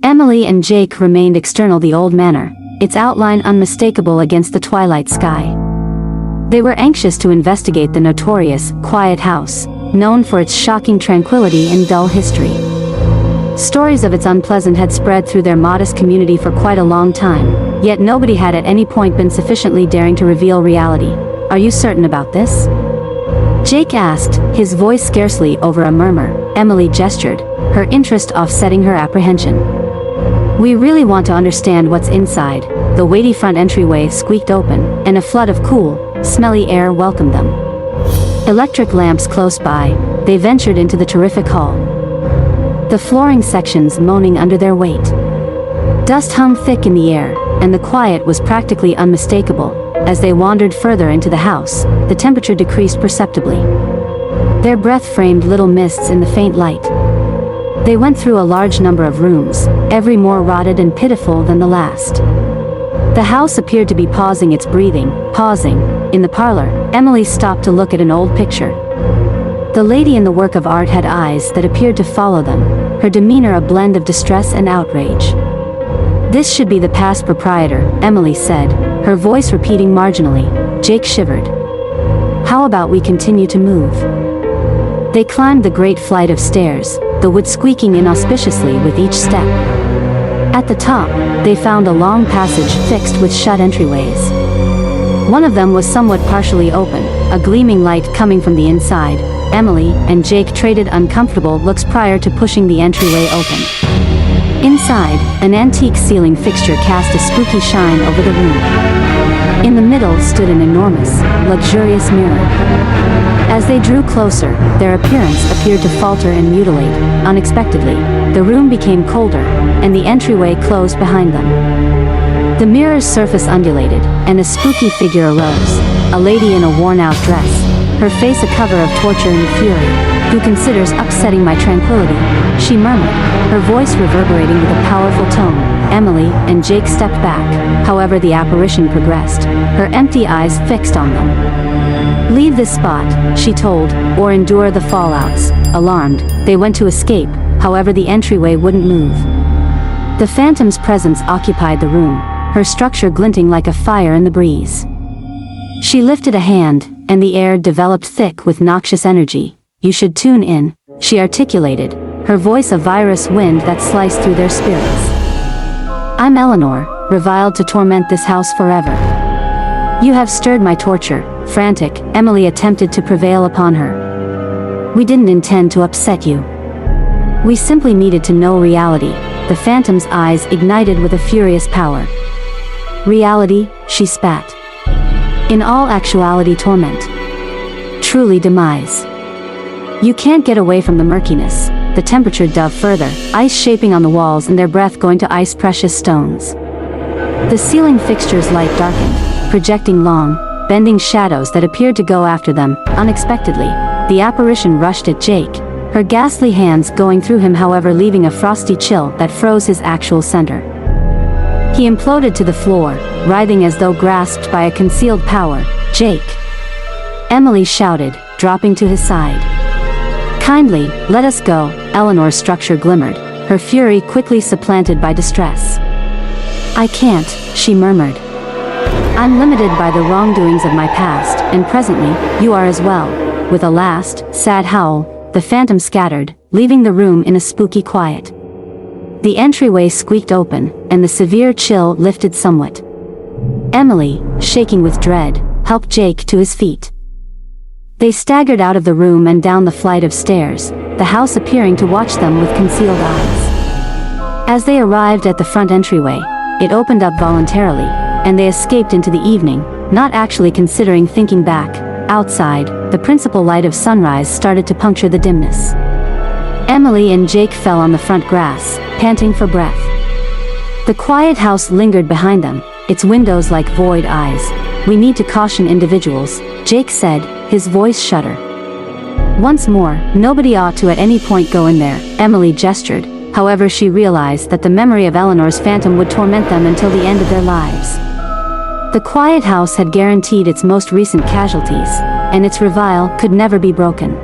Emily and Jake remained external the old manor, its outline unmistakable against the twilight sky. They were anxious to investigate the notorious, quiet house, known for its shocking tranquility and dull history. Stories of its unpleasant had spread through their modest community for quite a long time, yet nobody had at any point been sufficiently daring to reveal reality. "Are you certain about this?" Jake asked, his voice scarcely over a murmur. Emily gestured, her interest offsetting her apprehension. "We really want to understand what's inside." The weighty front entryway squeaked open, and a flood of cool, smelly air welcomed them. Electric lamps close by, they ventured into the terrific hall, the flooring sections moaning under their weight. Dust hung thick in the air, and the quiet was practically unmistakable. As they wandered further into the house, the temperature decreased perceptibly. Their breath framed little mists in the faint light. They went through a large number of rooms, every more rotted and pitiful than the last. The house appeared to be pausing its breathing. In the parlor, Emily stopped to look at an old picture. The lady in the work of art had eyes that appeared to follow them, her demeanor a blend of distress and outrage. "This should be the past proprietor," Emily said, her voice repeating marginally. Jake shivered. "How about we continue to move?" They climbed the great flight of stairs, the wood squeaking inauspiciously with each step. At the top, they found a long passage fixed with shut entryways. One of them was somewhat partially open, a gleaming light coming from the inside. Emily and Jake traded uncomfortable looks prior to pushing the entryway open. Inside, an antique ceiling fixture cast a spooky shine over the room. In the middle stood an enormous, luxurious mirror. As they drew closer, their appearance appeared to falter and mutilate. Unexpectedly, the room became colder, and the entryway closed behind them. The mirror's surface undulated, and a spooky figure arose, a lady in a worn-out dress, her face a cover of torture and fury. "Who considers upsetting my tranquility?" she murmured, her voice reverberating with a powerful tone. Emily and Jake stepped back, however the apparition progressed, her empty eyes fixed on them. "Leave this spot," she told, "or endure the fallouts." Alarmed, they went to escape, however the entryway wouldn't move. The phantom's presence occupied the room, her structure glinting like a fire in the breeze. She lifted a hand, and the air developed thick with noxious energy. "You should tune in," she articulated, her voice a virus wind that sliced through their spirits. "I'm Eleanor, reviled to torment this house forever. You have stirred my torture." Frantic, Emily attempted to prevail upon her. "We didn't intend to upset you. We simply needed to know reality." The phantom's eyes ignited with a furious power. "Reality," she spat. "In all actuality torment. Truly demise. You can't get away from the murkiness." The temperature dove further, ice shaping on the walls and their breath going to ice precious stones. The ceiling fixture's light darkened, projecting long, bending shadows that appeared to go after them. Unexpectedly, the apparition rushed at Jake, her ghastly hands going through him, however leaving a frosty chill that froze his actual center. He imploded to the floor, writhing as though grasped by a concealed power. "Jake!" Emily shouted, dropping to his side. "Kindly, let us go." Eleanor's structure glimmered, her fury quickly supplanted by distress. "I can't," she murmured. "I'm limited by the wrongdoings of my past, and presently, you are as well." With a last, sad howl, the phantom scattered, leaving the room in a spooky quiet. The entryway squeaked open, and the severe chill lifted somewhat. Emily, shaking with dread, helped Jake to his feet. They staggered out of the room and down the flight of stairs, the house appearing to watch them with concealed eyes. As they arrived at the front entryway, it opened up voluntarily, and they escaped into the evening, not actually considering thinking back. Outside, the principal light of sunrise started to puncture the dimness. Emily and Jake fell on the front grass, panting for breath. The quiet house lingered behind them, its windows like void eyes. "We need to caution individuals," Jake said, his voice shudder. "Once more, nobody ought to at any point go in there." Emily gestured, however she realized that the memory of Eleanor's phantom would torment them until the end of their lives. The quiet house had guaranteed its most recent casualties, and its revile could never be broken.